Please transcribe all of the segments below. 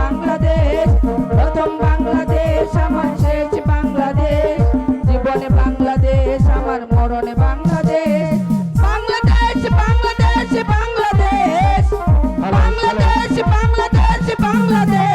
বাংলাদেশ, প্রথম বাংলাদেশ আমার শেষ বাংলাদেশ, জীবনে বাংলাদেশ আমার মরণে Bangladesh, Bangladesh Bangladesh Bangladesh, Bangladesh Bangladesh Bangladesh.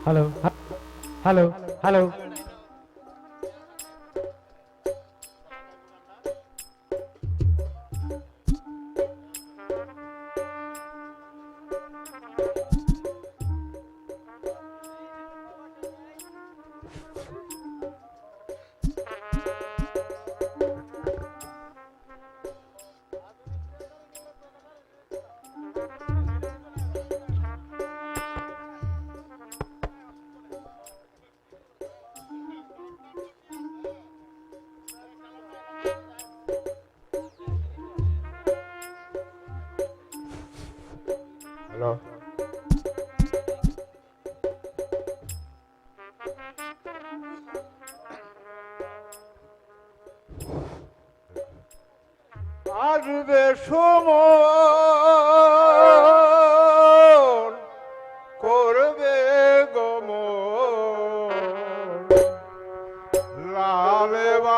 Hello hello hello hello আসবে সময় করবে গমন লালবান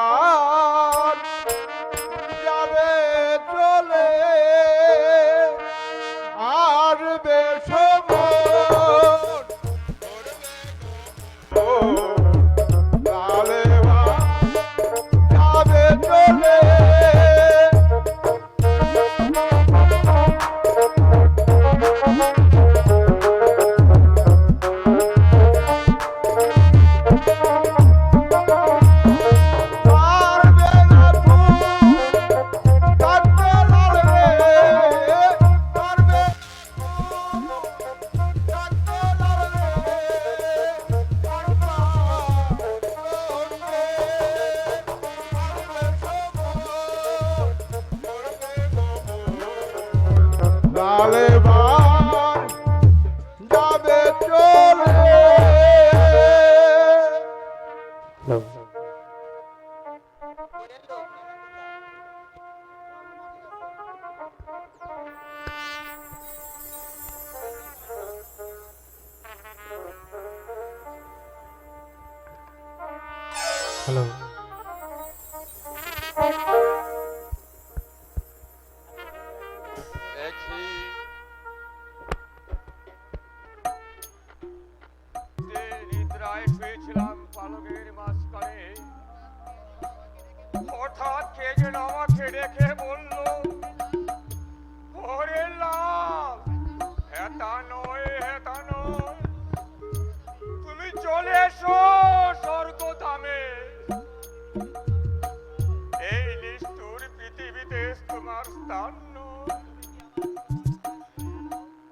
যাবে চলে আসবে সময় লালবান যাবে চলে হ্যালো দেখি যে নিদ্রায় শুয়েছিলাম পালকের মাঝখানে, হঠাৎ কে যেন আমাকে ডেকে বলল, ওরে লাল, হেতা নয়, হেতা নয়, তুমি চলে এসো স্বর্গধামে। এই নিষ্ঠুর পৃথিবীতে তোমার স্থান নয়।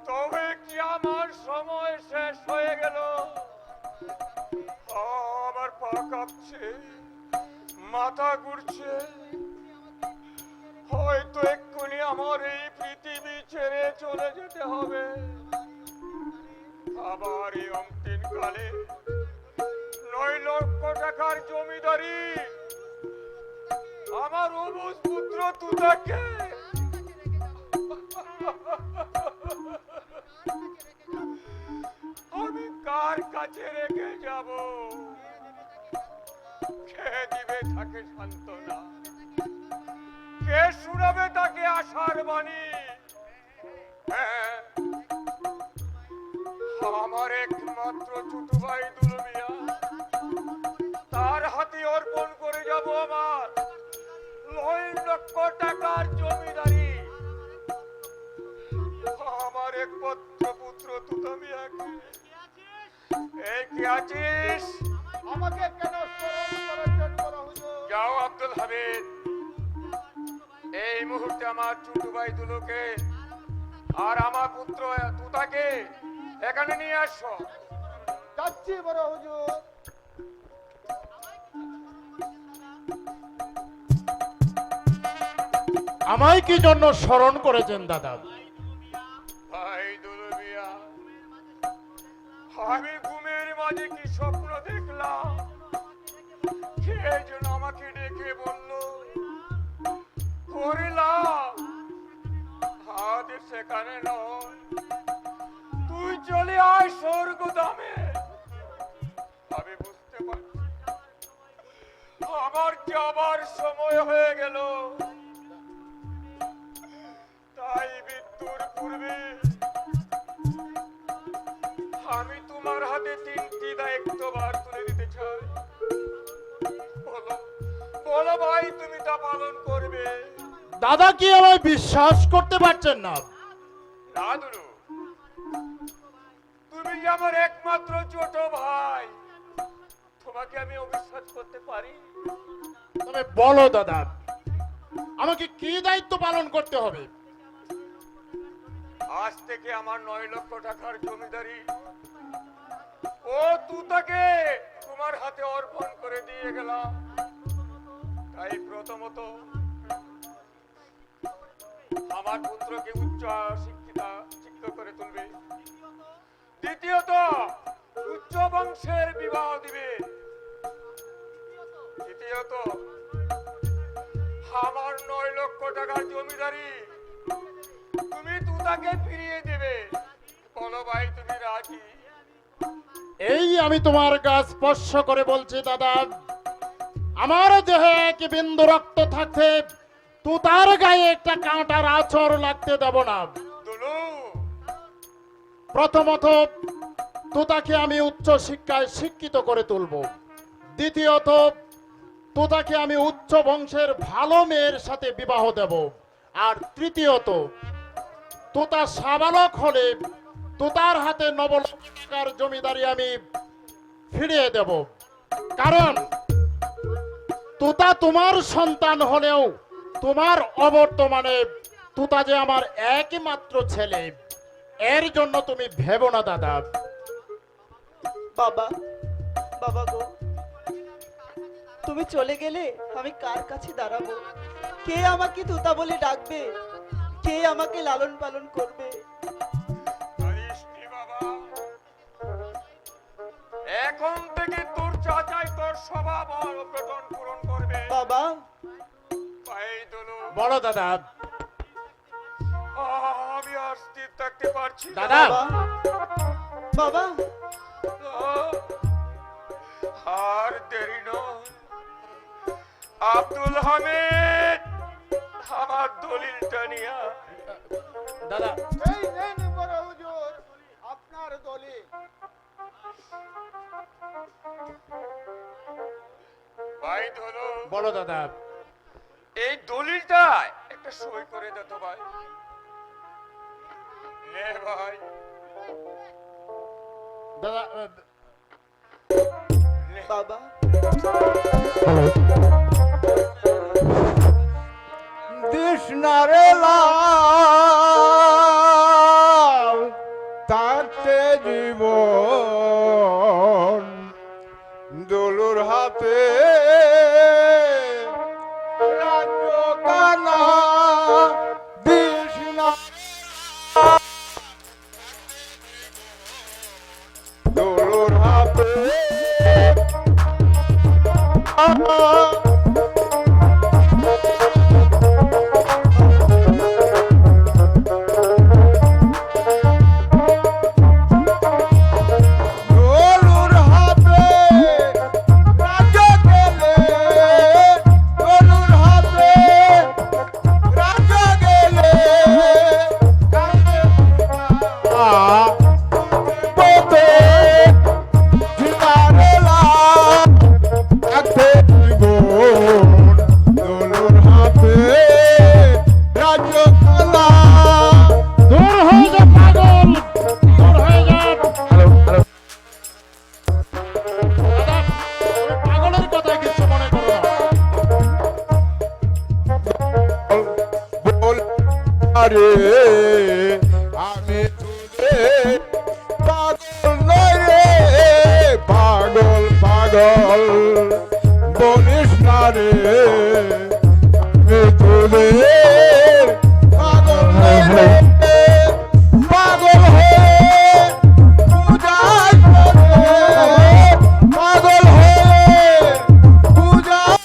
তবে কি আমার সময় শেষ হয়ে গেল? আমার পা কাঁপছে, মাথা ঘুরছে, হয়তো এক্ষুনি আমার এই পৃথিবী ছেড়ে চলে যেতে হবে। আবার এই অন্তিম কালে 9 লক্ষ টাকার জমিদারি আমার অবুঝ পুত্র তুতাকে আমি কার কাছে রেখে যাব? কে দিবে তাকে সান্ত্বনা? কে শুনাবে তাকে আশার বাণী? হ্যাঁ, আমার একমাত্র ছোট ভাই দুলু মিয়া, তার হাতে অর্পণ করে যাব আমার 9 লক্ষ টাকার জমিদারি। আমার একমাত্র পুত্র তুতা মিয়াকে। এই কে আছিস? আমাকে কেন স্মরণ করার জন্য হুজুর? যাও আব্দুল হামিদ, এই মুহূর্তে আমার ছোট ভাই দুলুকে আর আমার পুত্র তুতাকে এখানে নিয়ে আসো। যাচ্ছি বড় হুজুর। আমায় কি জন্য স্মরণ করেছেন দাদা? ভাই দুলু মিয়া, আমি ঘুমের মাঝে কি স্বপ্ন দেখলাম? কে যেন আমাকে ডেকে বলল, করিলাম হাত সেখানে নয়, তুই চলে আয় স্বর্গধামে। আমি বুঝতে পারছি আমার যাবার সময় হয়ে গেল। তাই মৃত্যুর পূর্বে আমি তোমার হাতে 3টি দায়িত্বভার তুলে দিতে চাই। বলো বলো ভাই, তুমি তা পালন করবে? দাদা কি আমায় বিশ্বাস করতে পারছেন না? না দুলু, তুমি যে আমার একমাত্র ছোট ভাই, তোমাকে আমি অবিশ্বাস করতে পারি? তবে বলো দাদা, আমাকে কি দায়িত্ব পালন করতে হবে? আজ থেকে আমার 9 লক্ষ টাকার জমিদারি ও তুতাকে তোমার হাতে অর্পণ করে দিয়ে গেলাম। তাই প্রথমত আমার পুত্রকে উচ্চ শিক্ষিত করে তুলবে। দ্বিতীয়ত উচ্চ বংশের বিবাহ দিবে। তৃতীয়ত আমার 9 লক্ষ টাকার জমিদারি তুমি তুতাকে ফিরিয়ে দেবে। বলো ভাই, তুমি রাজি? এই আমি তোমার গাছ স্পর্শ করে বলছি দাদা, আমার দেহে এক বিন্দু রক্ত থাকতে তার গায়ে একটা কাঁটার আঁচড় লাগতে দেব না। দুলু, প্রথমত তোতাকে আমি উচ্চ শিক্ষায় শিক্ষিত করে তুলব। দ্বিতীয়ত তোতাকে আমি উচ্চ বংশের ভালো মেয়ের সাথে বিবাহ দেব। আর তৃতীয়ত তোতা সাবালক হলে তোতার হাতে 9 লক্ষ টাকার জমিদারি আমি ফিরিয়ে দেব। কারণ তোতা তোমার সন্তান হলেও তোমার অবর্তমানে তোতা যে আমার একমাত্র ছেলে, এর জন্য তুমি ভেবো না দাদা। বাবা, বাবা গো, তুমি চলে গেলে আমি কার কাছে দাঁড়াবো? কে আমাকে তুতা বলে ডাকবে? কে আমাকে লালন পালন করবে? জানিস কি বাবা, এখন থেকে তোর চাচাই তোর স্বভাব আর বেতন পূরণ করবে। বাবা, ভাই দুলু, বলো দাদা। আমি আর স্থির থাকতে পারছি না। দাদা। বাবা, আর দেরি নয়, আব্দুল হামিদ, আমার দলিলটা নিয়ে আয়। দাদা এই নেন বড় হুজুর আপনার দলিল। ভাই ধরো, বলো দাদা। এই দলিলটা একটা সই করে দে তো ভাই। নে ভাই, দাদা নে। বাবা কৃষ্ণারে লাল তাতে জীবন দোলুর হাতে রাজ্য কানা দিস না দোলুর হাতে দোলুর হাতে রাজ্য গেলে দোলুর হাতে রাজ্য গেলে পথে ঝিনারেলা থাকতে জীবন দোলুর হাতে রাজ্য খেলা দূর হয়ে যা পাগল, দূর হয়ে যা। হ্যালো হ্যালো দাদা তুমি পাগলের কথায় কিছু মনে করো না। বল আরে আমি তুলে পাগল নয় রে পাগল পাগল বলিস না রে আমি তুলে পাগল নয় রে পাগল হয়ে পূজায় করে পাগল হয়ে পূজায়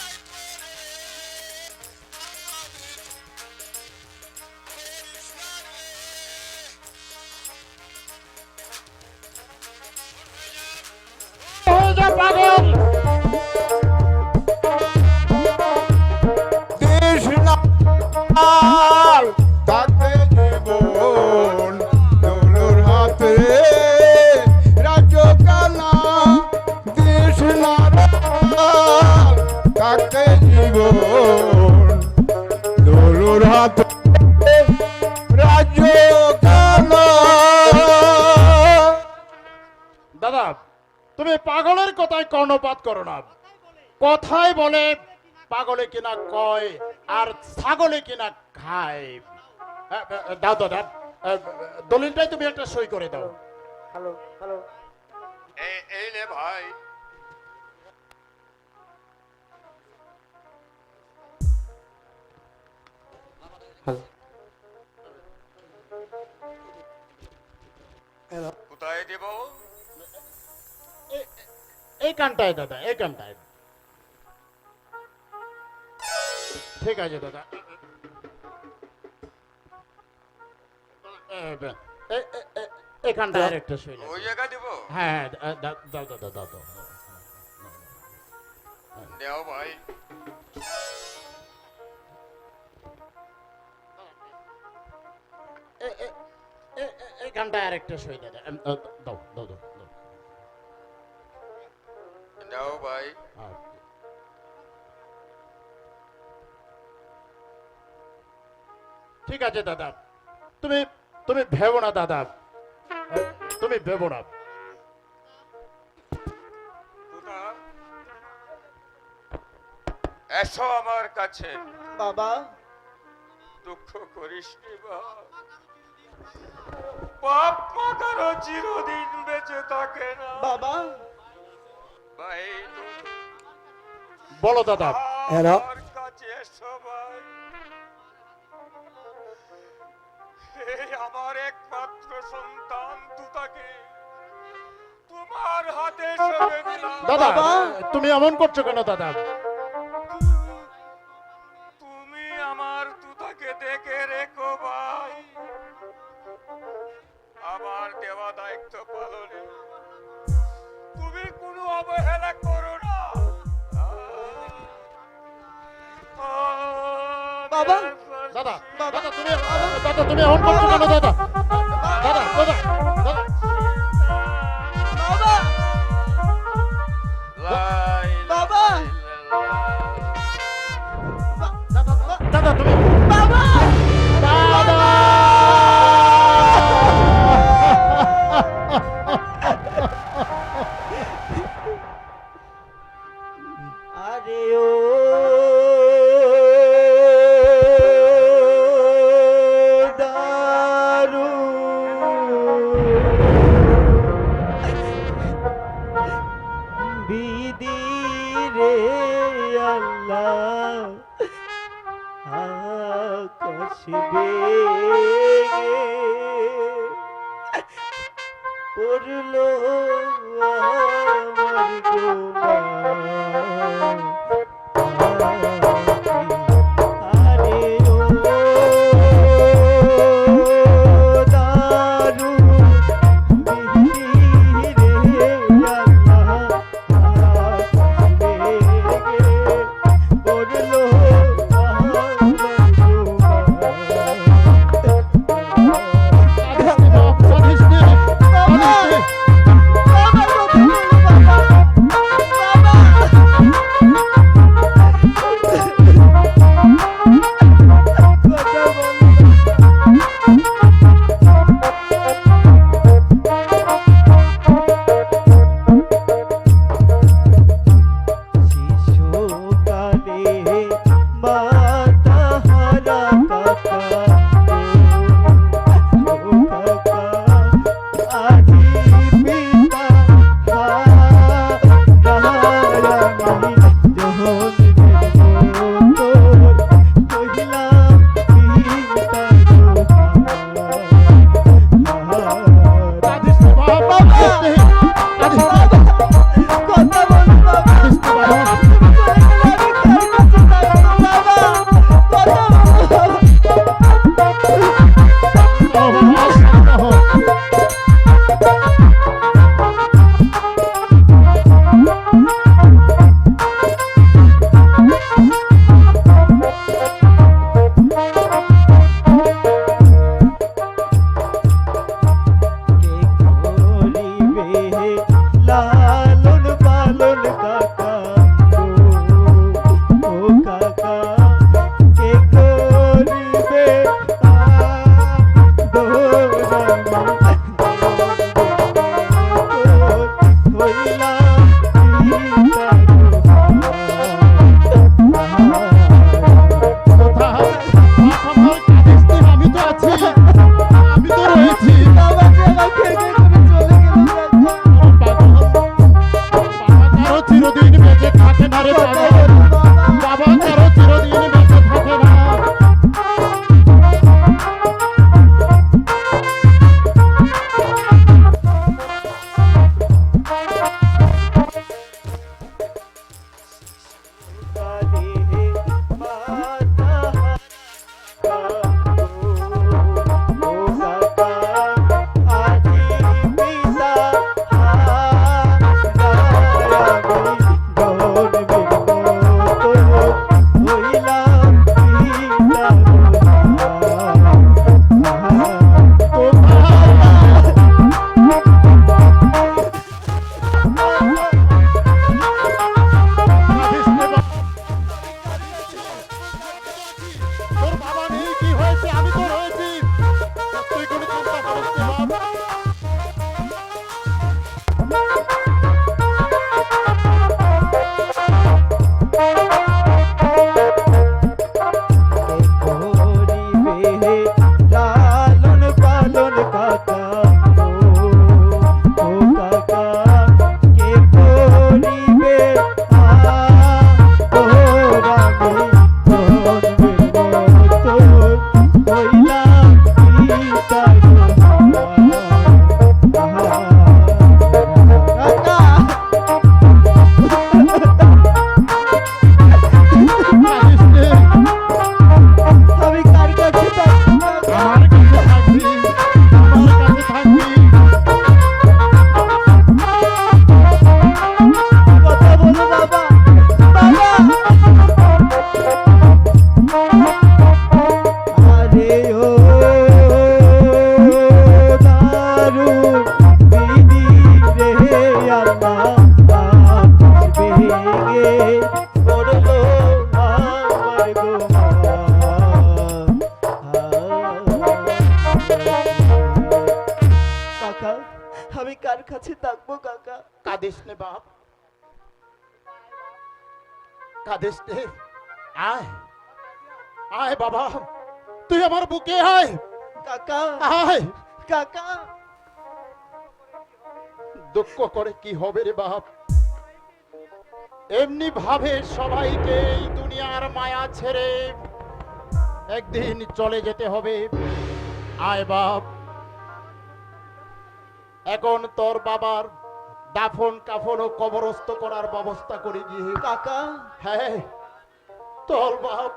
হয়ে যা পাগল। কৃষ্ণাল তাতে জীবন দোলুর হাতে রাজ্য কানা কৃষ্ণাল তাতে জীবন দোলুর হাতে রাজ্য কানা। দাদা তুমি পাগলের কথায় কর্ণপাত করো না। কথায় বলে পাগলে কিনা কয় আর ছাগলে কিনা খায়। দাও দাদা, দলিলটাই তুমি একটা সই করে দাও। হ্যালো হ্যালো এই নে ভাই, হ্যালো কোথায় দেব? এই কানটায় দাদা, এই কানটায়। ঠিক আছে দাদা। এখানটায় আরেকটা সই লাগবে। ওই জায়গা দেব? হ্যাঁ হ্যাঁ, দাও দাও দাও দাও দাও। দেও ভাই। এখানটায় আরেকটা সই দাদা। দাও দাও দাও দাও। দেও ভাই। ঠিক আছে দাদা, তুমি তুমি ভেবো না দাদা, তুমি ভেবো না। তোরা এসো আমার কাছে, বাবা দুঃখ করিস নি বাপ মা কারো চিরদিন বেঁচে থাকে না বাবা ভাই। বলো দাদা। হ্যালো। আমার কাছে এসো ভাই। এই আমার একমাত্র সন্তান তুতাকে তোমার হাতে সঁপে দিলাম। দাদা বাবা। তুমি এমন করছো কেন দাদা? তুমি আমার তুতাকে দেখে রেখো ভাই। আমার দেওয়া দায়িত্ব পালনে তুমি কোনো অবহেলা করো না। বাবা। দাদা দাদা তুমি এমন করছো কেন দাদা? দাদা দাদা দাদা বাবা বাবা দাদা তুমি বাবা দাদা আরে ও দারু বিধি রে আল্লাহ আকাশ বেগে পড়লো আমার গোমান। আরে ও দারু বিধি রে আল্লাহ আকাশ বেগে পড়লো আমার গোমান। বাবা কাছে থাকবো কাকা। কাঁদিস নে বাপ, কাঁদিস নে। আয় আয় বাবা, তুই আমার বুকে আয়, কাকা আয়। কাকা দুঃখ করে কি হবে রে বাপ, এমনি ভাবে সবাইকে এই দুনিয়ার মায়া ছেড়ে একদিন চলে যেতে হবে। আয় বাপ, এখন তোর বাবার দাফন কাফন ও কবরস্থ করার ব্যবস্থা করে গিয়ে। কাকা হ্যাঁ চল বাপ,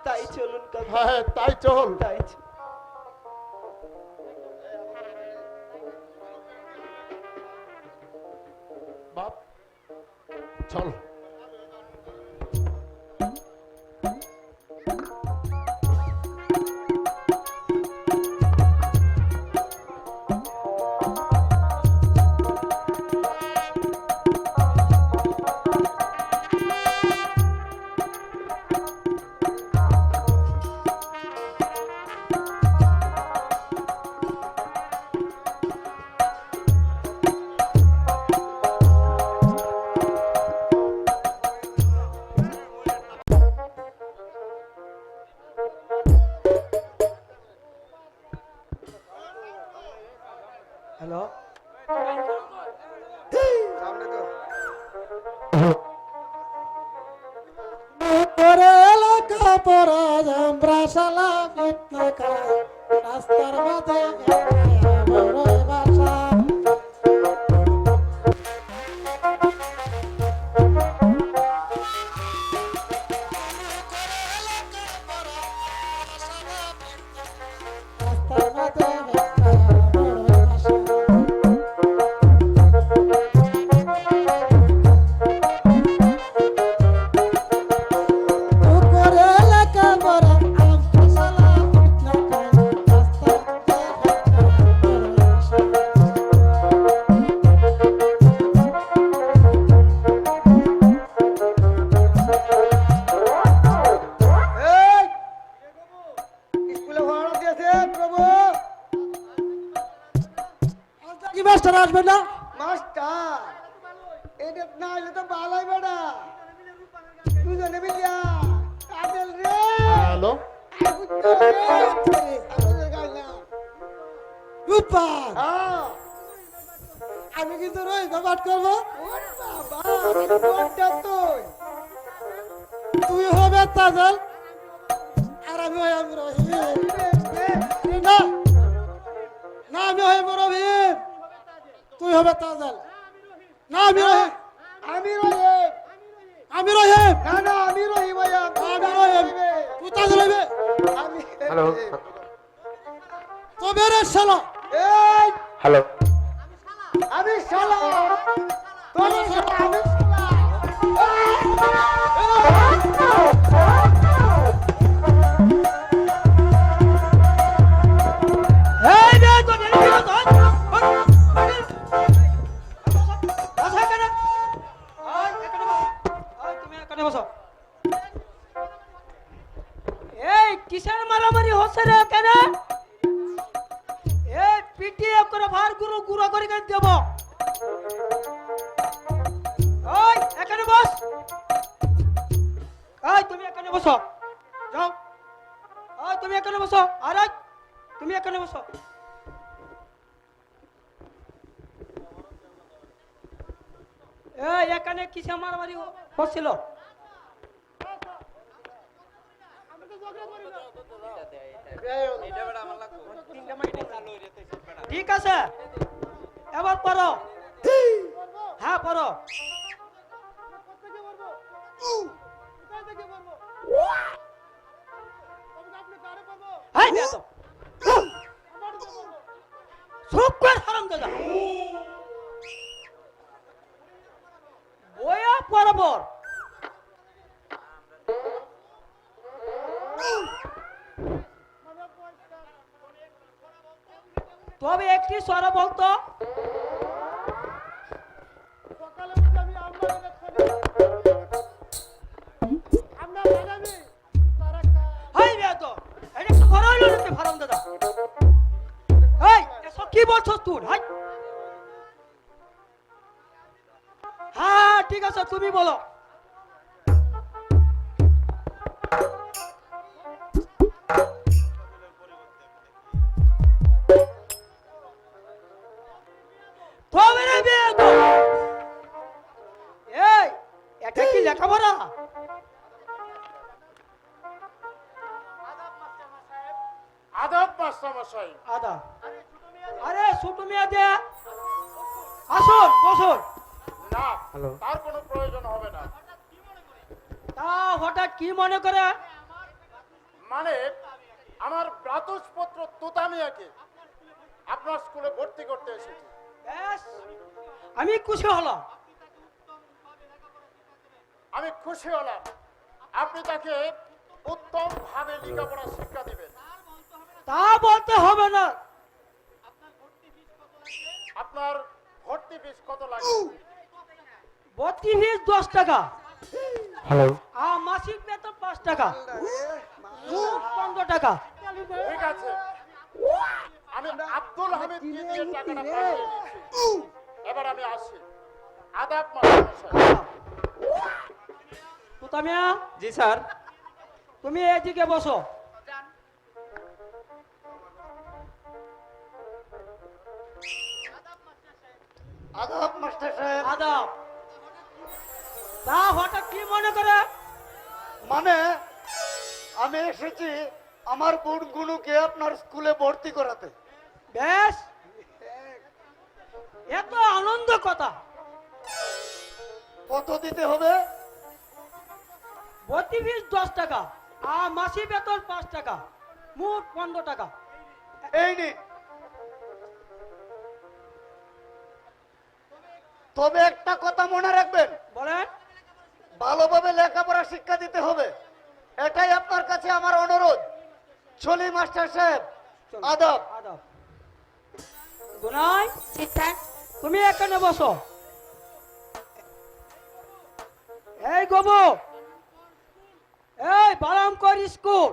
তাই চলুন কাকা, হ্যাঁ তাই চল। তাই চলুন। বাপ চল। হ্যালো, সামনে তো করে এলাকা পরা আমরা সালা ফিটনা খাই রাস্তার মাঝে বড় বাসা রাস্তার মাঝে বড় বাসা করে এলাকা পরা আমরা সালা ফিটনা খাই রাস্তার মাঝে বড় বাসা এই স্কুলে ভাড়া দিয়েছে প্রভু। কি মাস্টার আসবে না মাস্টার এটা না হলে তো ভালোই বেড়া, দুজনে মিলিয়া কাজল রে। হ্যালো, রূপার হ্যাঁ, আমি কিন্তু রই বাবাট করবো ওর বাবা কোনটা তুই? তুই হবে তাজল আর আমি হই আমি রহিম না না আমি হই রহিম তুই হবে তাজল না আমি রহিম আমি রহিম। আমি রহিম না না আমি রহিম ভাইয়া, আমি রহিম তুই তাজল হইবে আমি হ্যালো, তবে রে শালা এই হ্যালো, আমি শালা, তোর শালা, আমি শালা। এই রে তো দেরি হলো তো বসো এখানে, তুমি এখানে বসো। এই কিসের মারামারি হচ্ছে রে কেন? এই পিটিয়ে করে ভার গুরু গুঁড়ো করে কেন দেব? ওই এখানে বস, এই তুমি এখানে বসো, যাও। ওই তুমি এখানে বসো, আর ওই তুমি এখানে বসো। এই এখানে কিসে মারামারি হচ্ছিল? ঠিক আছে, এবার পড়ো। হ্যাঁ পড়ো। এই বেয়াদব, চুপ কর হারামজাদা। বইয়া বরাবর তবে একটি স্বর বলতো। সকালে উঠে আমি আমরা আমরা লাগাবি তারা হাই বেয়াদব, এটা কি ঘর হইল নাকি হারামজাদা? এই এসব কি বলছস তুই? হাই তুমি বলো। তবে রে বেয়াদব। এই, এটা কি লেখাপড়া? আদাব মাস্টার মশাই। আদা, আরে ছোট মেয়ে দে, আসুন বসুন। না, তার কোনো প্রয়োজন হবে না। তা হঠাৎ কি মনে করে? মানে আমার ভ্রাতুষ্পুত্র তোতা মিয়াকে আপনার স্কুলে ভর্তি করতে এসেছি। বেশ, আমি খুশি হলাম। আমি খুশি হলাম আপনি তাকে উত্তম ভাবে লেখাপড়া শিক্ষা দিবেন। তা বলতে হবে না। আপনার ভর্তি ফিস কত লাগবে? ভর্তি ফিস 10 টাকা। হ্যালো আর মাসিক বেতন 5 টাকা, মোট 15 টাকা। ঠিক আছে, আমি আব্দুল হামিদ দিয়ে টাকাটা পাঠিয়ে দিচ্ছি। এবার আমি আসি। আদাব মাস্টার মশাই। তোতা মিয়া, জি স্যার। তুমি এদিকে বসো। আদাব মাস্টার সাহেব। আদাব। তা হঠাৎ কি মনে করে? মানে আমি এসেছি আমার বোন গুনুকে আপনার স্কুলে ভর্তি করাতে। বেশ, এত আনন্দ কথা। কত দিতে হবে? ভর্তি ফিস 10 টাকা আর মাসিক বেতন 5 টাকা, মোট 15 টাকা। এই নিন। তবে একটা কথা মনে রাখবেন, বলেন। ভালোভাবে লেখাপড়া শিক্ষা দিতে হবে, এটাই আপনার কাছে আমার অনুরোধ। চলি মাস্টার সাহেব, চলো। আদাব। আদাব। গুনাই, তুমি এখানে বসো। এই গবু, এই বারামকর স্কুল।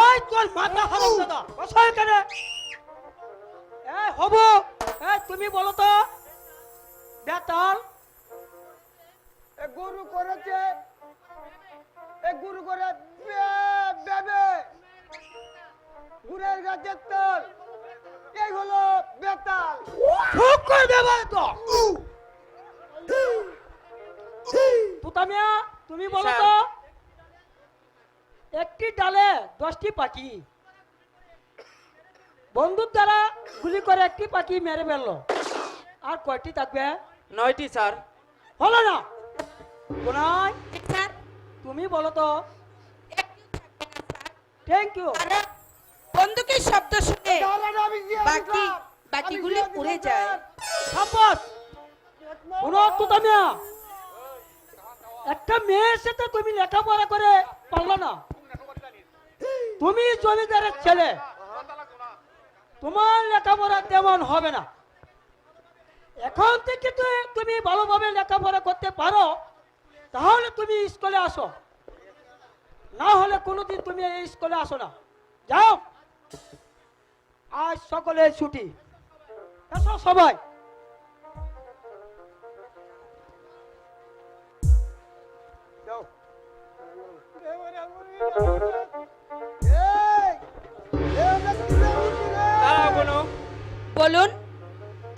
এই তোর মাথা খারাপ দাদা, বসো এখানে। এই হবু, এই তুমি বলো তো বেতাল। গুরু করেছে, গুরু করে বেবে গুড়ের গাছের তল, এই হলো বেতাল। খুব করে দেবে তো। তুতা মিয়া, তুমি বলো তো একটি ডালে 10টি পাখি বন্দুক দ্বারা গুলি করে একটি পাখি মেরে ফেললো, আর কয়টি থাকবে? 9টি স্যার। হলো না। কোনাই, তুমি বলো তো। Thank you. বন্দুকের শব্দ শুনে বাকিগুলি উড়ে যায়। সাবাস। শোনো তুতা মিয়া, একটা মেয়ের সাথে তুমি লেখাপড়া করে পারলো না। তুমি জমিদারের ছেলে, তোমার লেখাপড়া তেমন হবে না। এখন থেকে তুমি ভালোভাবে লেখাপড়া করতে পারো, তাহলে তুমি স্কুলে আসো, না হলে কোনোদিন তুমি এই স্কুলে আসো না। যাও, আজ সকলে ছুটি। এসো সবাই। দাঁড়াও গুনু, বলুন।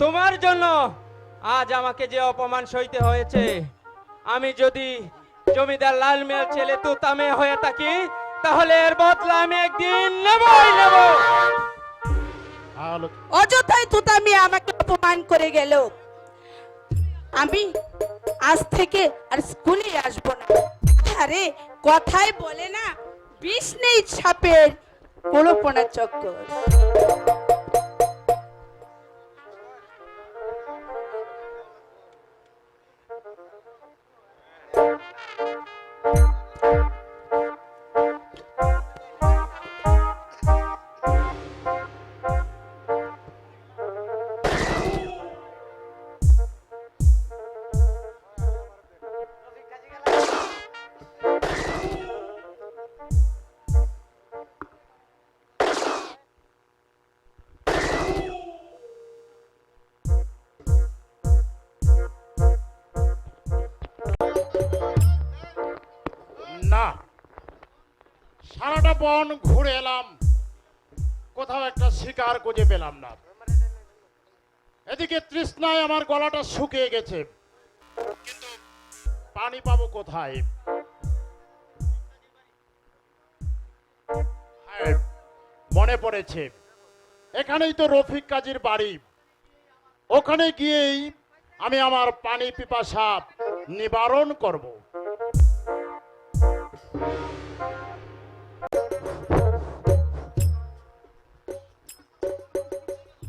তোমার জন্য আজ আমাকে যে অপমান সইতে হয়েছে, আমি যদি জমিদার লাল মিয়ার ছেলে তোতা মেয়ে হয়ে থাকি, তাহলে এর বদলা আমি একদিন নেবই নেব। অযথাই তুতামি আমাকে অপমান করে গেল। আমি আজ থেকে আর স্কুলে আসব না। আরে কথাই বলে না, বিষ নেই সাপের, কল্পনা চক্কর। সারাটা বন ঘুরে এলাম, কোথাও একটা শিকার খুঁজে পেলাম না। এদিকে তৃষ্ণায় আমার গলাটা শুকিয়ে গেছে, কিন্তু পানি পাবো কোথায়? হ্যাঁ, মনে পড়েছে, এখানেই তো রফিক কাজীর বাড়ি। ওখানে গিয়েই আমি আমার পানি পিপাসা নিবারণ করব।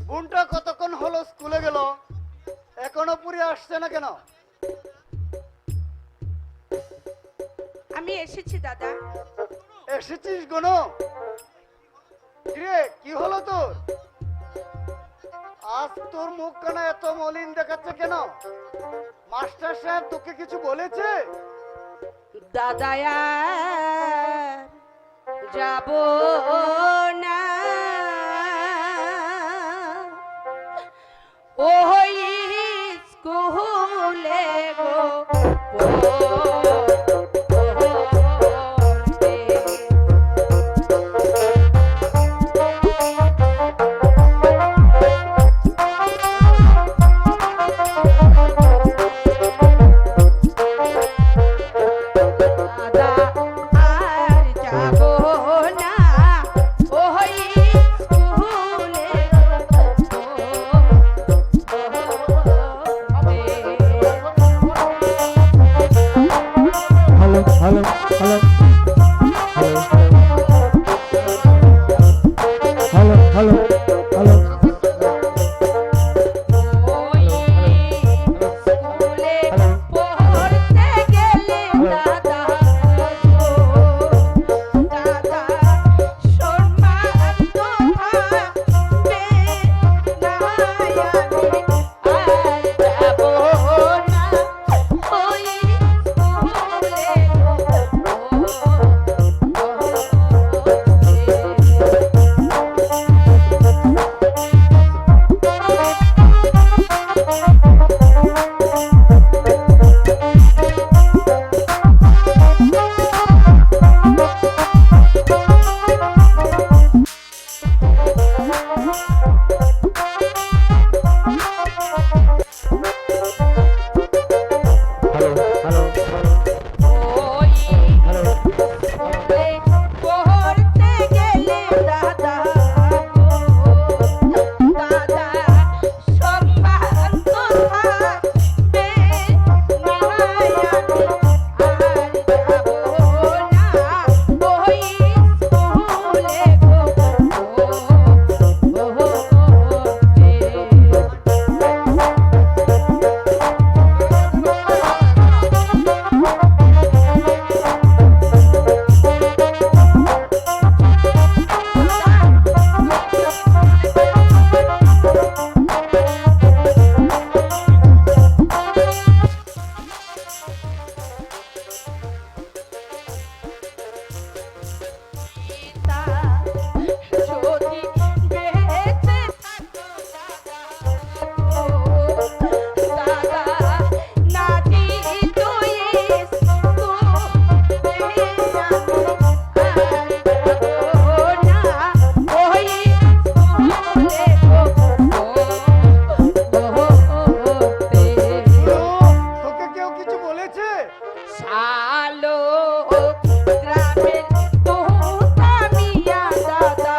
বোনটা কতক্ষণ হলো স্কুলে গেল, এখনো পুরী আসছে না কেন? আমি এসেছি দাদা। এসেছিস গনো? কিরে, কি হলো তোর? আজ তোর মুখ কেন এত মলিন দেখাচ্ছে কেন? মাস্টার সাহেব তোকে কিছু বলেছে? দাদা আর যাব না, ওই স্কুলে গো পড়তে। দাদা আর যাব না, ওই স্কুলে hello hello hello hello hello hello ওই স্কুলে পড়তে গেলে দাদা গো, দাদা সম্মান তো থাকবে না, আমি আর যাব না, ওই স্কুলে হ্যালো হ্যালো ওই স্কুলে পড়তে গেলে দাদা গো, দাদা সম্মান তো থাকবে না, আমি আর যাব না, ওই স্কুলে গো যদি বেঁচে থাকো দাদা, না দিত স্কুলে না, ওই স্কুলে তোকে কেউ কিছু বলেছে? শালো গ্রামের তোতা মিয়া দাদা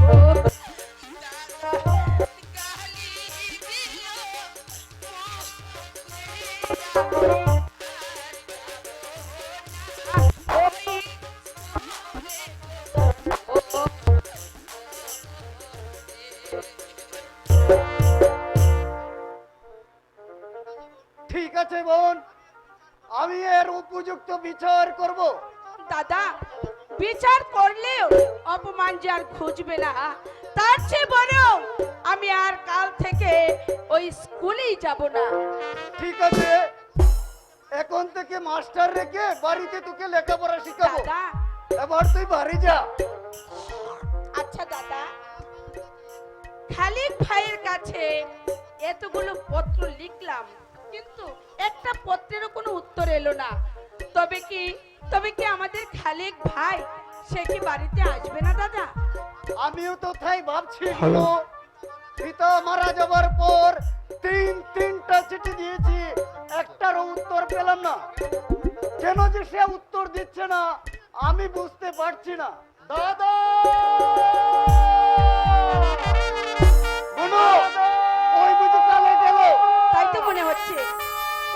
গো, গালি দিল ঠিক আছে বোন, আমি এর উপযুক্ত বিচার করব। দাদা, বিচার করলেও অপমান যে আর খুঁজবে না, তার চেয়ে বরং আমি আর কাল থেকে ওই স্কুলেই যাব না। ঠিক আছে, এখন থেকে মাস্টার রেখে বাড়িতে তোকে লেখাপড়া শিখাবো। দাদা, এবার তুই বাড়ি যা। আচ্ছা দাদা, খালিক ভাইয়ের কাছে এতগুলো পত্র লিখলাম, কিন্তু একটা পত্রেরও কোনো উত্তর এলো না। তবে কি আমাদের খালিক ভাই সে কি বাড়িতে আসবে না দাদা? আমিও তো তাই ভাবছি হ্যালো। পিতা মারা যাবার পর তিনটা চিঠি দিয়েছি, একটারও উত্তর পেলাম না। কেন যে সে উত্তর দিচ্ছে না আমি বুঝতে পারছি না। দাদা গুনু, ওই বুঝি কালে গেল। তাই তো মনে হচ্ছে,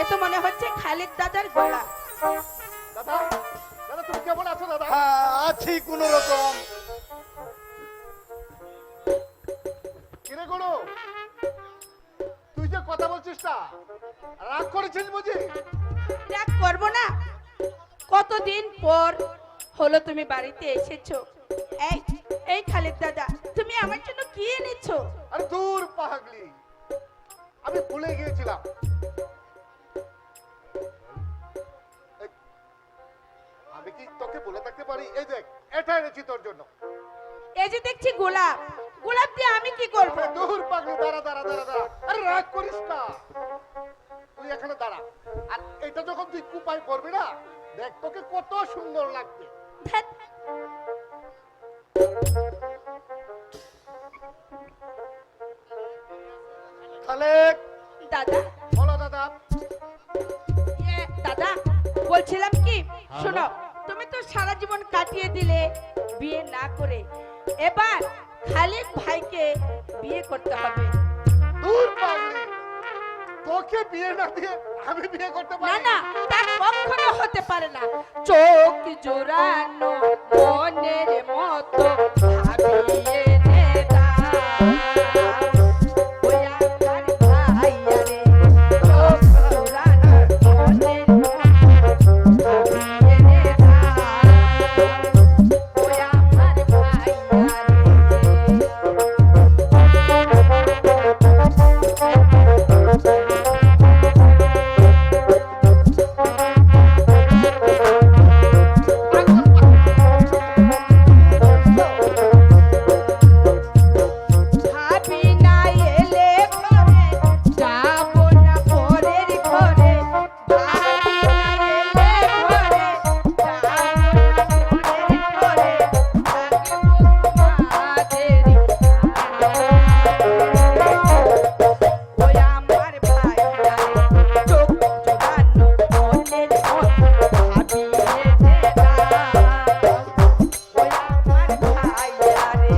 এ তো মনে হচ্ছে খালিক দাদার গলা। দাদা দাদা তুমি কেমন আছো দাদা? হ্যাঁ, আছি কোন রকম। কিরে গুরু, তুই যে কথা বলছিস না, রাগ করেছিস বুঝি? রাগ করবো না, কতদিন পর হলো তুমি বাড়িতে এসেছো। এই এই খালিক দাদা, তুমি আমার জন্য কি এনেছো? আরে দূর পাগলি, আমি ভুলে গিয়েছিলাম। এই, আমি কি তোকে বলে থাকতে পারি? এই দেখ, এটা এনেছি তোর জন্য। এই যে দেখছি গোলাপ, গোলাপ দিয়ে আমি কি করব? আরে দূর পাগলি, দাঁড়া দাঁড়া দাঁড়া দাঁড়া, আরে রাগ করিস না, তুই এখানে দাঁড়া। আর এটা যখন তুই কুপায় করবি না, দেখ তোকে কত সুন্দর লাগবে। ধ্যাৎ, খালেক, দাদা, বলো দাদা। দাদা বলছিলাম কি, শোনো, তুমি তো সারা জীবন কাটিয়ে দিলে বিয়ে না করে, এবার খালিক ভাইকে বিয়ে করতে হবে। দূর পাগলি, তোকে বিয়ে না দিয়ে আমি বিয়ে করতে না পারি? না, তা কখনো হতে পারে না। চোখ জোড়ানো মনের মতো ভাবিয়ে নে দাও। ওই আমার ভাইয়া রে, চোখ জোড়ানো মনের মতো ভাবিয়ে নে দাও। ওই আমার ভাইয়া ভাবি না এলে ঘরে, যাবো না পরের ঘরে। ভাবি না এলে ঘরে, যাবো না পরের ঘরে। থাকবো তোমাদের ওই আমার ভাইয়া রে, চোখ জোড়ানো মনের মতো ভাবিয়ে নে দাও। ওই আমার ভাইয়া রে।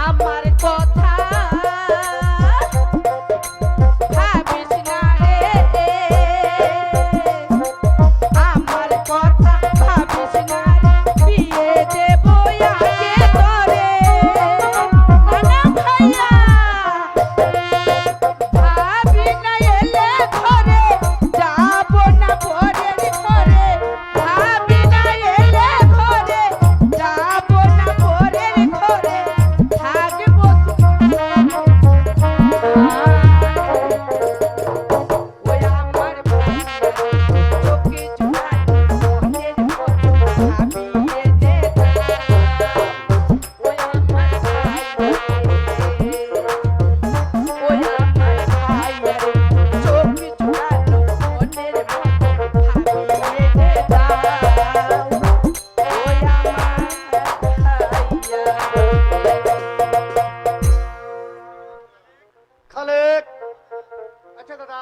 আমার কথা ভাবিস না রে, আমার কথা ভাবিস না রে, বিয়ে দেবো আগে তোরে। না ভাইয়া, ভাবি না এলে ঘরে, যাবো না পরের ঘরে। ভাবি না এলে ঘরে, যাবো না পরের ঘরে। থাকবো ওই আমার ভাইয়া, চোখে জোড়ানো মনের মতো ভাবিয়ে নে দাও। ওই আমার ভাইয়া রে, ওই আমার ভাইয়া রে, চোখে জোড়ানো মনের মতো ভাবিয়ে নে দাও। ওই আমার ভাইয়া রে। খালেক, আচ্ছা দাদা,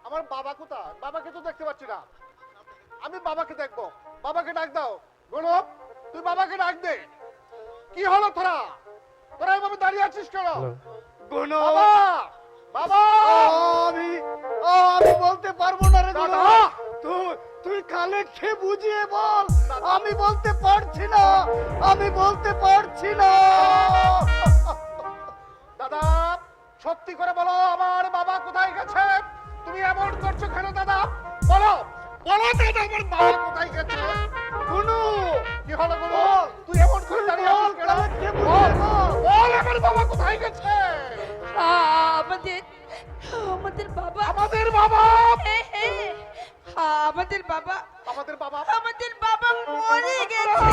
আমার বাবা কোথায়? বাবাকে তো দেখতে পাচ্ছি না। আমি বাবাকে দেখবো, বাবাকে ডাক দাও। গৌরব, তুই বাবাকে ডাক দে। কি হলো তোরা, তোরা এভাবে দাঁড়িয়ে আছিস কেন? গুনু, বাবা, বাবা, আমি আমি বলতে পারবো না রে গুনু। দাদা! তুই খালেককে বুঝিয়ে বল। আমি বলতে পারছি না, আমি বলতে পারছি না। দাদা সত্যি করে বলো, আমার বাবা কোথায় গেছে? তুমি এমন করছো কেন দাদা? বলো বলো দাদা, আমার বাবা কোথায় গেছে? গুনু, কি হলো গুরু? বল। তুই এমন করে দাঁড়িয়ে আছিস কেন? কালকে বল, বুঝিয়ে বল। বল আমার বাবা কোথায় গেছে? আমাদের আমাদের বাবা আমাদের বাবা আমাদের বাবা আমাদের বাবা মরে গেছে।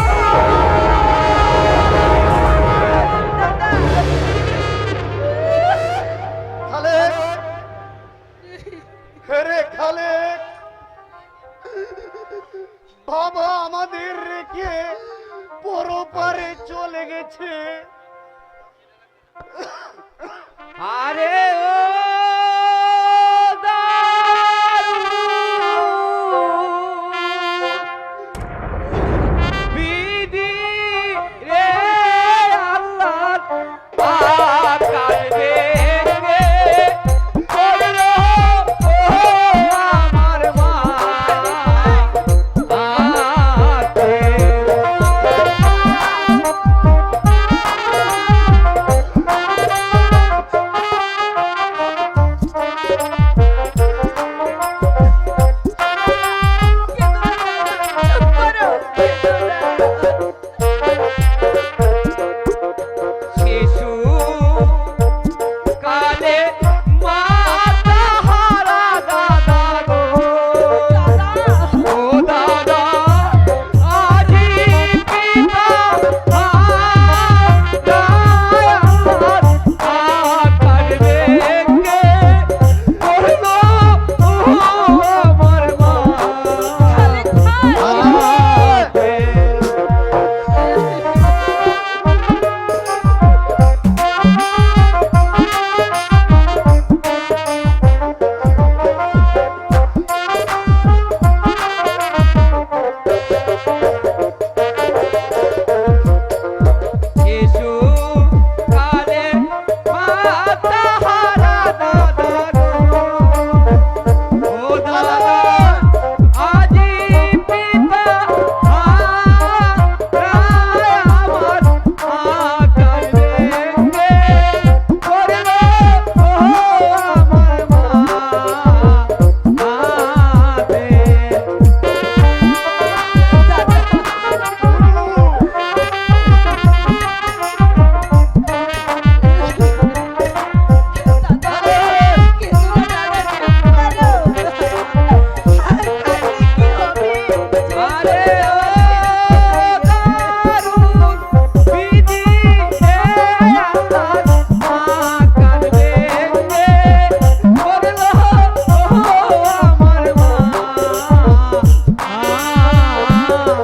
খালেক, হেরে খালেক, বাবা আমাদের রেখে পরপারে চলে গেছে। আরে ও দারু বিধি রে আল্লাহ আকার রে রে করলো ও আমার মা আতে শিশু কালে মাতা হারা দাদা গো ও দাদা আজি পিতা আকার রেখে করলো ও আমার মা শিশু কালে মাতা হারা দাদা গো ও দাদা আজি পিতা আমার আকার রেখে করলো ও আমার মা আতে আরে ও দারুণ বিধি রে আল্লাহ আকার রেখে করলো ও আমার মা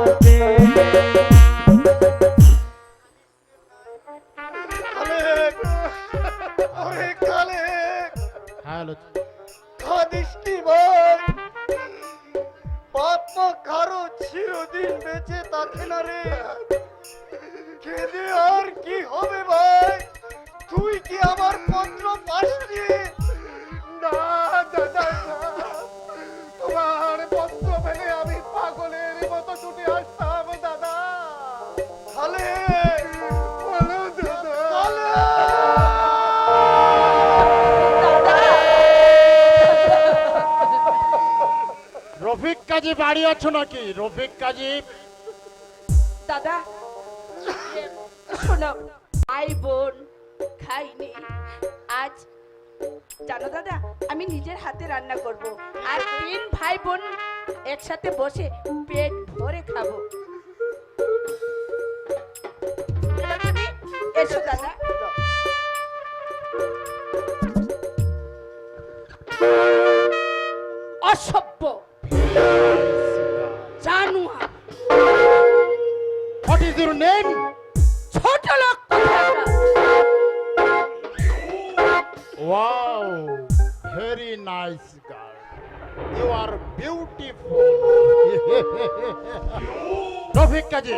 আতে খালেক, ওরে খালেক, হ্যালো কাঁদিস কি ভাই? বাপ মা কারো চিরদিন বেঁচে থাকে না রে। কেঁদে আর কি হবে ভাই? তুই কি আমার পত্র পাসনি? না দাদা তোমার পত্র পেলে আমি পাগলের মতো ছুটে আসতাম দাদা খালেক, বলো দাদা রফিক কাজী বাড়ি আছো নাকি? রফিক কাজী দাদা শোনো, ভাই বোন খাইনি আজ, জানো দাদা আমি নিজের হাতে রান্না করব আর 3 ভাই বোন একসাথে বসে পেট ভরে খাবো। এসো দাদা। অসভ্য জানুয়া হোয়াট ইজ ইউর নেম? ছোট লোক কোথাকার। Wow, very nice girl. You are beautiful. Rafiq কাজী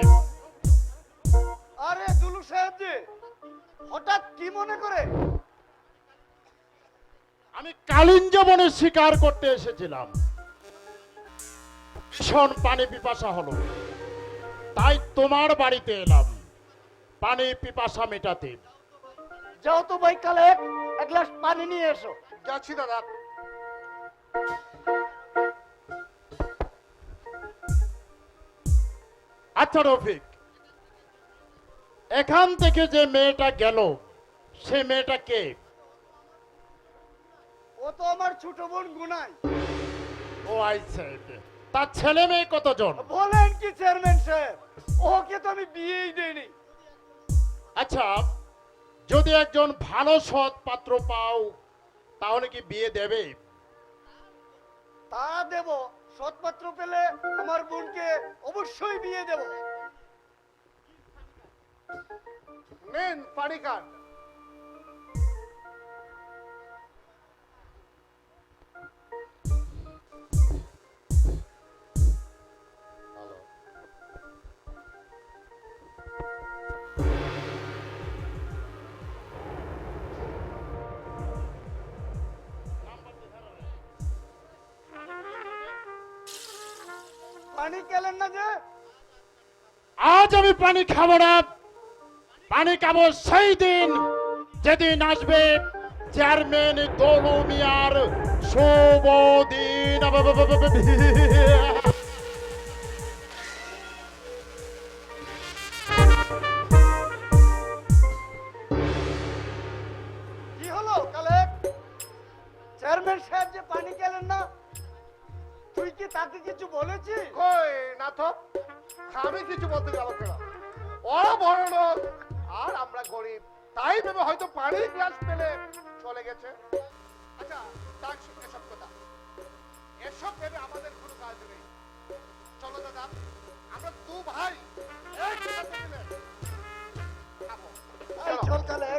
আরে দুলু সাহেব জি, হঠাৎ কি মনে করে? আমি কালিঞ্জ বনে শিকার করতে এসেছিলাম। ভীষণ পানি পিপাসা হলো, তাই তোমার বাড়িতে এলাম পানি পিপাসা মেটাতে। যাও তো ভাই খালেক, এক গ্লাস পানি নিয়ে এসো। যাচ্ছি দাদা। আচ্ছা রফিক, এখান থেকে যে মেয়েটা গেল সে মেয়েটা কে? তো আমার ছোট বোন গুনাই। ও আইছে, তার ছেলে মেয়ে কতজন? বলেন কি চেয়ারম্যান সাহেব, ওকে তো আমি বিয়েই দেইনি। আচ্ছা, যদি একজন ভালো সৎ পাত্র পাও তাহলে কি বিয়ে দেবে? তা দেব, সৎপাত্র পেলে আমার বোনকে অবশ্যই বিয়ে দেব। নেন পানি খান। পানি খেলেন না যে? আজ আমি পানি খাবো না। পানি খাবো সেই দিন যেদিন আসবে চেয়ারম্যান দলু মিয়ার শুভ দিন। কি হলো কালে? চেয়ারম্যান সাহেব যে পানি খেলেন না, তুই কি তাকে কিছু বলেছিস? কই না তো, আমি কিছু বলতে যাবো কেন? ওরা বড় লোক আর আমরা গরিব, তাই ভেবে হয়তো পানির গ্লাস পেলে চলে গেছে। আচ্ছা তার এসব কথা, এসব ভেবে আমাদের কোনো কাজ নেই। চলো দাদা, আমরা দু ভাই একসাথে মিলে খাবো। এই চল কালে।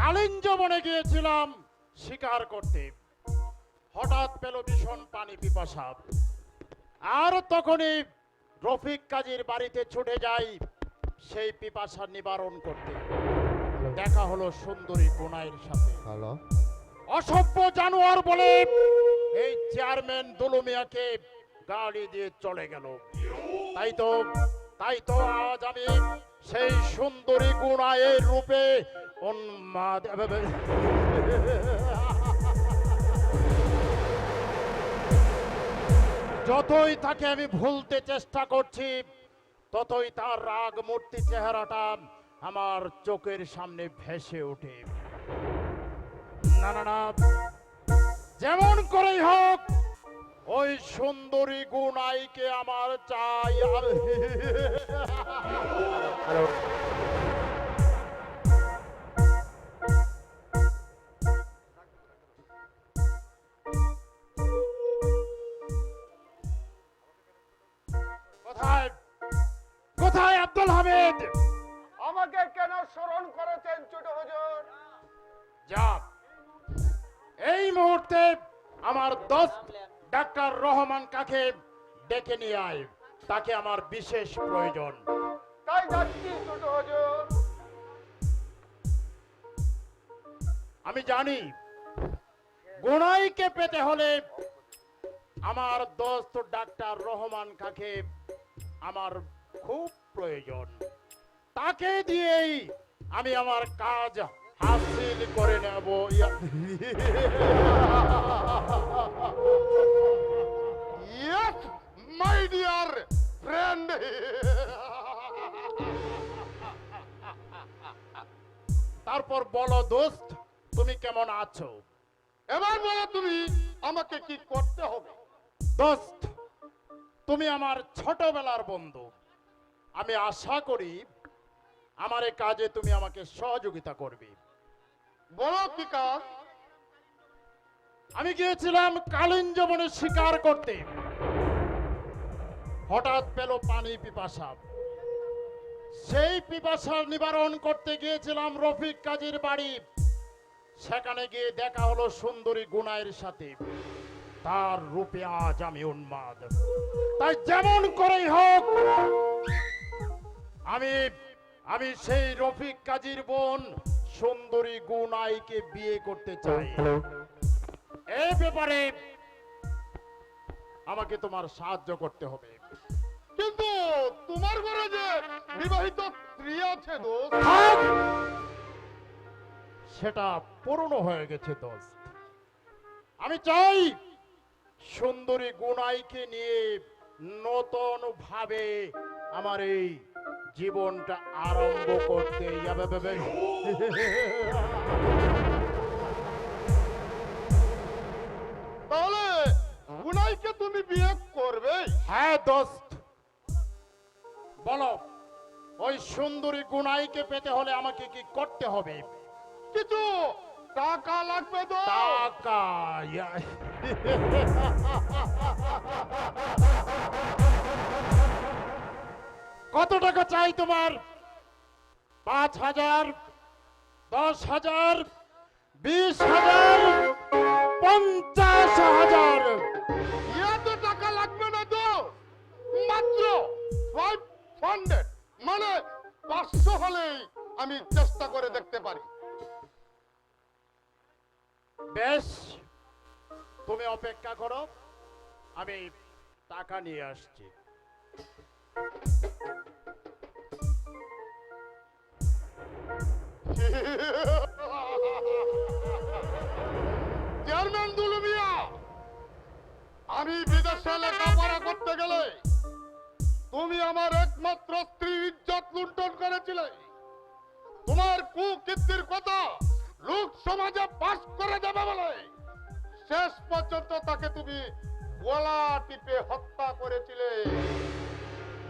কালিঞ্জ বনে গিয়েছিলাম শিকার করতে, হঠাৎ পেল ভীষণ পানি পিপাসা। আর তখনই রফিক কাজীর বাড়িতে ছুটে যাই সেই পিপাসা নিবারণ করতে। দেখা হলো সুন্দরী গুনাইয়ের সাথে। অসভ্য জানোয়ার বলে এই চেয়ারম্যান দুলু মিয়াকে গালি দিয়ে চলে গেল। তাই তো আজ আমি সেই সুন্দরী গুনাইয়ের রূপে উন্মাদ। যতই তাকে আমি ভুলতে চেষ্টা করছি, ততই তার রাগ মূর্তি চেহারাটা আমার চোখের সামনে ভেসে ওঠে। না না না, যেমন করেই হোক ওই সুন্দরী গুনাইকে আমার চাই। কোথায় কোথায় আব্দুল হামিদ? আমাকে কেন স্মরণ করেছেন ছোট হুজুর? যা এই মুহূর্তে আমার দোস্ত ডাক্তার রহমান কাকে ডেকে নিয়ে আয়, তাকে আমার বিশেষ প্রয়োজন। তাই যাচ্ছি ছোট হুজুর। আমি জানি গুনাইকে পেতে হলে আমার দোস্ত ডাক্তার রহমান কাকে আমার খুব প্রয়োজন। তাকে দিয়েই আমি আমার কাজ হাসিল করে নেব। Yes my dear friend. তারপর বলো দোস্ত, তুমি কেমন আছো? এবার বলো তুমি আমাকে কি করতে হবে? দোস্ত, তুমি আমার ছোটবেলার বন্ধু। আমি আশা করি আমার এই কাজে তুমি আমাকে সহযোগিতা করবে। বলো কি কাজ? আমি গিয়েছিলাম কালিঞ্জ বনে শিকার করতে, হঠাৎ পেল পানি পিপাসা। সেই পিপাসা নিবারণ করতে গিয়েছিলাম রফিক কাজীর বাড়ি। সেখানে গিয়ে দেখা হলো সুন্দরী গুনাইয়ের সাথে। তার রূপে আজ আমি উন্মাদ। তাই যেমন করেই হোক আমি সেই রফিক কাজীর বোন সুন্দরী গুনাইকে বিয়ে করতে চাই। এই ব্যাপারে আমাকে তোমার সাহায্য করতে হবে। কিন্তু তোমার ঘরে যে বিবাহিত স্ত্রী আছে দোস্ত। থাক! সেটা পুরনো হয়ে গেছে দোস্ত। আমি চাই সুন্দরী গুনাইকে নিয়ে নতুন ভাবে আমার এই জীবনটা আরম্ভ করতে যাবে ভেবে। তাহলে গুনাইকে তুমি বিয়ে করবে? হ্যাঁ দোস্ত, বলো ওই সুন্দরী গুনাইকে পেতে হলে আমাকে কি করতে হবে? কিছু টাকা লাগবে তো? টাকা? কত টাকা চাই তোমার? 5,000, 10,000, 20,000, 50,000? এত টাকা লাগবে না তো, মাত্র 500, মানে 500 হলেই আমি চেষ্টা করে দেখতে পারি। বেশ, তুমি অপেক্ষা করো, আমি টাকা নিয়ে আসছি। চেয়ারম্যান দুলু মিয়া, আমি বিদেশে লেখাপড়া করতে গেলে তুমি আমার একমাত্র স্ত্রীর ইজ্জত লুণ্ঠন করেছিলে। তোমার কুকীর্তির কথা লোক সমাজে পাস করে দেবে বলে শেষ পর্যন্ত তাকে তুমি গলা টিপে হত্যা করেছিলে।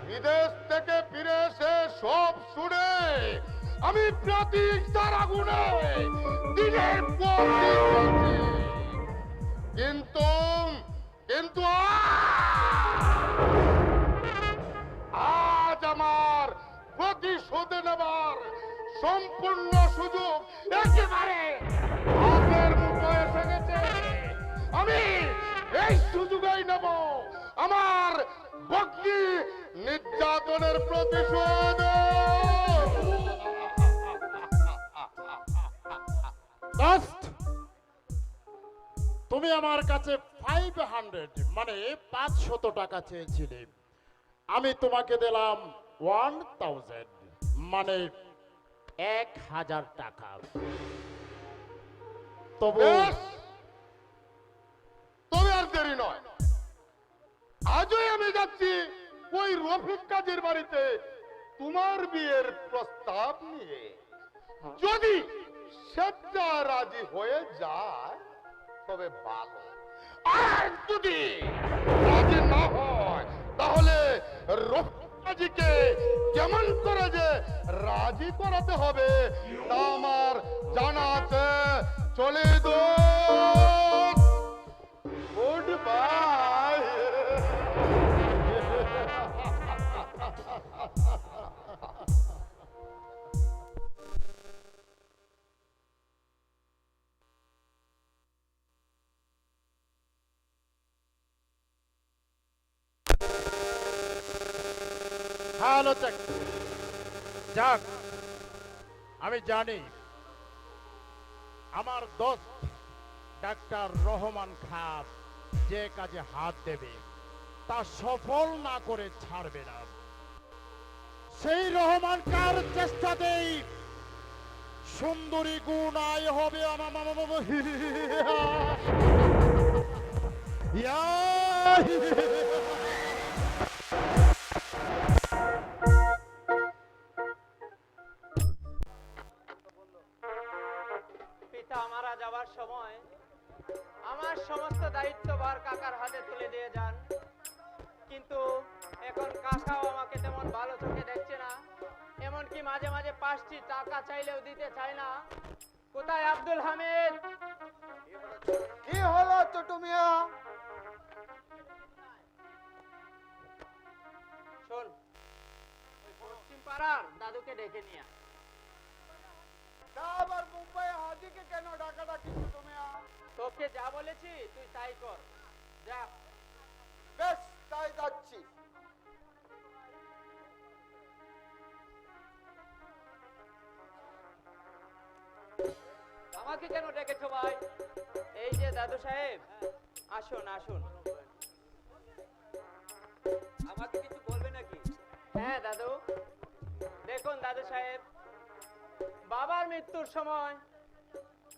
বিদেশ থেকে ফিরে এসে সব শুনে আমি প্রতিষ্ঠার আগুনে দিনের পর দিন জ্বলছি। কিন্তু কিন্তু আজ আমার প্রতিশোধ নেবার সম্পূর্ণ সুযোগ একেবারে হাতের মুঠোয় এসে গেছে। আমি এই সুযোগই নেব আমার ভক্তি নির্যাতনের প্রতিশোধ। দোস্ত, তুমি আমার কাছে 500 মানে 500 টাকা চেয়েছিলে, আমি তোমাকে দিলাম 1000 মানে 1000 টাকা। তবু বেশ, তবে আর দেরি নয়, আজই আমি যাচ্ছি ওই রফিক কাজীর বাড়িতে তোমার বিয়ের প্রস্তাব নিয়ে। যদি সেটা রাজি হয়ে যায় তবে ভালো, আর যদি রাজি না হয় তাহলে রফিক কাজীকে কেমন করে যে রাজি করাতে হবে তা আমার জানা আছে। চলে দো, গুড বাই। ভালো যাক, আমি জানি আমার দোস্ত ডাক্তার রহমান খান যে কাজে হাত দেবে তা সফল না করে ছাড়বে না। সেই রহমান কার চেষ্টাতেই সুন্দরী গুনাই হবে পিতা মারা যাওয়ার সময় আমার সমস্ত দায়িত্বভার কাকার হাতে তুলে দিয়ে যান, কিন্তু এখন কাকাও আমাকে তেমন ভালো চোখে দেখছে না। এমনকি মাঝে মাঝে 5টি টাকা চাইলেও দিতে চায় না। কোথায় আব্দুল হামিদ? কি হলো ছোটু মিয়া? শোন, ওই পশ্চিম পাড়ার দাদুকে ডেকে নিয়ে আয়। তা আবার মুম্বাই হাজিকে কেন ডাকাডাকি ছোটু মিয়া? তোকে যা বলেছি তুই তাই কর, যা। বেশ, তাই যাচ্ছি। আমাকে কেন ডেকেছো ভাই? এই যে দাদু সাহেব, আসুন আসুন। আমাকে কিছু বলবে নাকি? হ্যাঁ দাদু, দেখুন দাদু সাহেব, বাবার মৃত্যুর সময়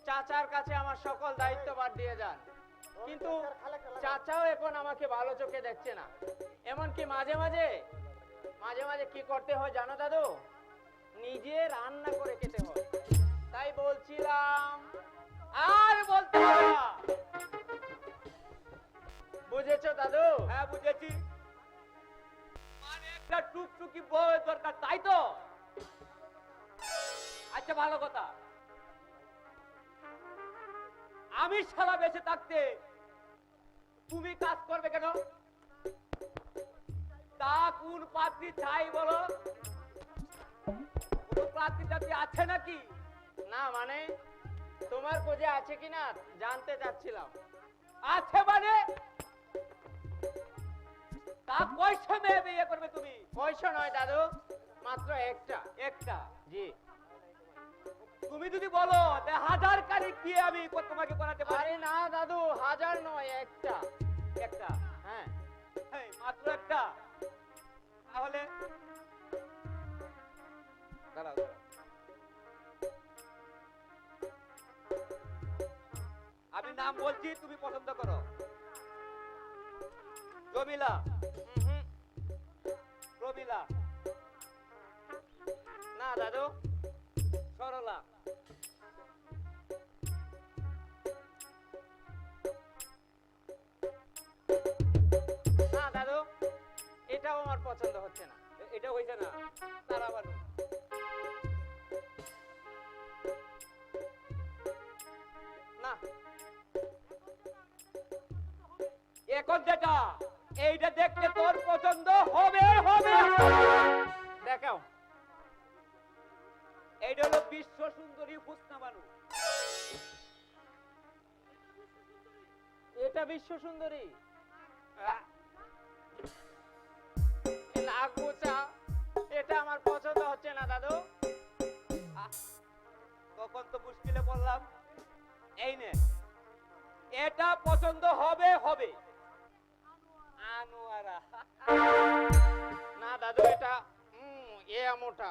চাচার কাছে আমার সকল দায়িত্বভার দিয়ে যান, কিন্তু চাচাও এখন আমাকে ভালো চোখে দেখছে না। এমনকি মাঝে মাঝে মাঝে মাঝে কি করতে হয় জানো দাদু? নিজে রান্না করে খেতে হয়। তাই বলছিলাম, আর বলতে হবে না। বুঝেছো দাদু? হ্যাঁ বুঝেছি। মানে একটা টুকটুকি বউয়ের দরকার, তাই তো? আচ্ছা ভালো কথা। আমি সারা বেঁচে থাকতে তুমি কাজ করবে কেন? তা কোন পাত্রী চাই বলো? কোন পাত্রী টাত্রী আছে নাকি? না মানে তোমার খোঁজে আছে কিনা জানতে চাচ্ছিলাম। আছে মানে? তা কয়শো মেয়ে বিয়ে করবে তুমি? কয়শো নয় দাদু, মাত্র একটা। একটা? জি। তুমি যদি বলো হাজার কারিক দিয়ে আমি তোমাকে করাতে পারি। আরে না দাদু, হাজার নয়, একটা। একটা? হ্যাঁ। এই মাত্র একটা? তাহলে দাঁড়াও দাঁড়াও। আমি নাম বলছি, তুমি পছন্দ করো। জমিলা, প্রমিলা, না দাদু, সরলা, না দাদু, এটাও আমার পছন্দ হচ্ছে না। এটা হইছে না? তারা বানু, না। এখন যেটা এইটা দেখতে তোর পছন্দ হবে হবে। দেখাও। এইটা হলো বিশ্ব সুন্দরী হুসনা বানু। এটা বিশ্ব সুন্দরী? এটা আমার পছন্দ হচ্ছে না দাদু। তখন তো মুশকিলে পড়লাম। এই নে, এটা পছন্দ হবে হবে। আনোয়ারা, না দাদু, এটা এ মোটা,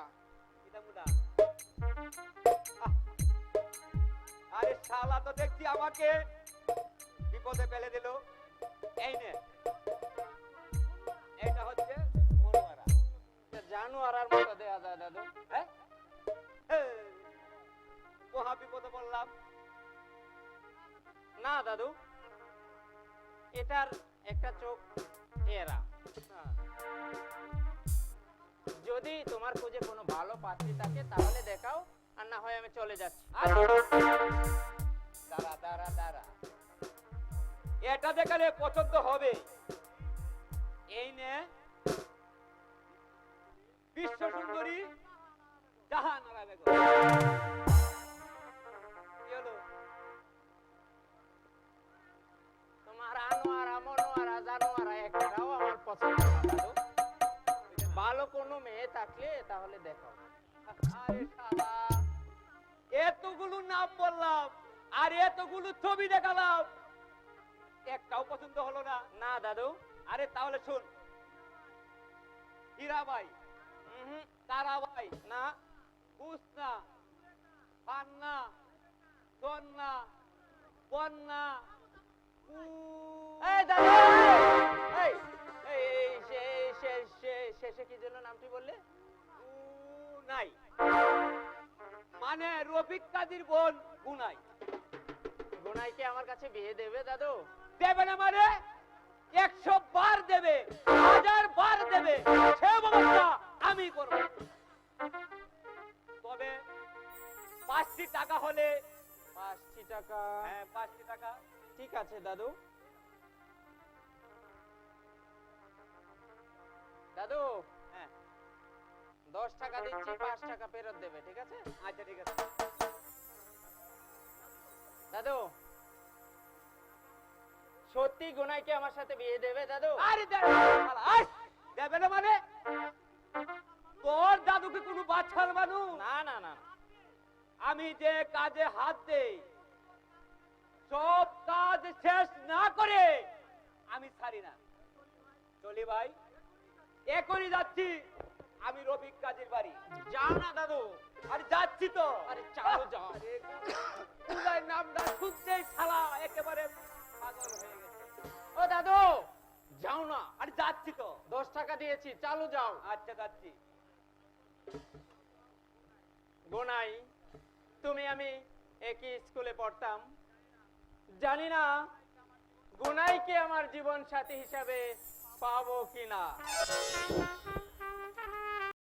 এটা মোটা। আরে শালা তো দেখছি আমাকে বিপদে ফেলে দিল। এই নে, এটা হচ্ছে মনোয়ারা। জানোয়ারার মতো দেয়া যায় দাদু। হ্যাঁ, মহা বিপদে বললাম। না দাদু, এটার একটা চোখ এরা। যদি তোমার খোঁজে কোনো ভালো পাত্রী থাকে তাহলে দেখাও, আর না হয় আমি চলে যাচ্ছি। দাঁড়া দাঁড়া দাঁড়া, এটা দেখালে পছন্দ হবে। এই নে, বিশ্ব সুন্দরী জাহানারা বেগম। কি হলো? তোমার আনোয়ারা, মনোয়ারা, জানোয়ারা একটাও আমার পছন্দ না দাদু। ভালো কোনো মেয়ে থাকলে তাহলে দেখাও। আরে শালা, এতগুলো নাম বললাম আর এতগুলো ছবি দেখালাম, একটাও পছন্দ হলো না? না দাদু। আরে তাহলে শুন, হীরাবাই, তারাবাই, না, হুসনা, পান্না, কন্যা, বন্যা। এই দাদু, এই এই শেষে কি জন্য নামটি বললে? নাই মানে রফিক কাজীর বোন গুনাই। গুনাইকে আমার কাছে বিয়ে দেবে দাদু? দেবে না মানে 100 বার দেবে, 1000 বার দেবে, সে ব্যবস্থা আমি করব। তবে 5টি টাকা হলে। 5টি টাকা? হ্যাঁ 5টি টাকা। ঠিক আছে দাদু। দাদু, হ্যাঁ 10 টাকা দিচ্ছি, 5 টাকা ফেরত দেবে, ঠিক আছে? আচ্ছা ঠিক আছে। দাদু, সত্যি গুনাইকে আমার সাথে বিয়ে দেবে দাদু? আরে দেবে না মানে? তোর দাদু কি কোনো বাচ্চার মানুষ? না না না, আমি যে কাজে হাত দেই সব কাজ শেষ না করে আমি ছাড়ি না। চলি ভাই, এখনই যাচ্ছি আমি রফিক কাজীর বাড়ি। যাও না দাদু। আরে যাচ্ছি তো। আরে চালো যাও। পুরাই নামটা শুনতেই শালা একেবারে পাগল হয়ে গেছে। ও দাদু, যাও না। আরে যাচ্ছি তো। 10 টাকা দিয়েছি, চালু যাও। আচ্ছা যাচ্ছি। গোনাই, তুমি আমি একই স্কুলে পড়তাম, জানি না গোনাইকে আমার জীবন সাথী হিসাবে পাবো কিনা।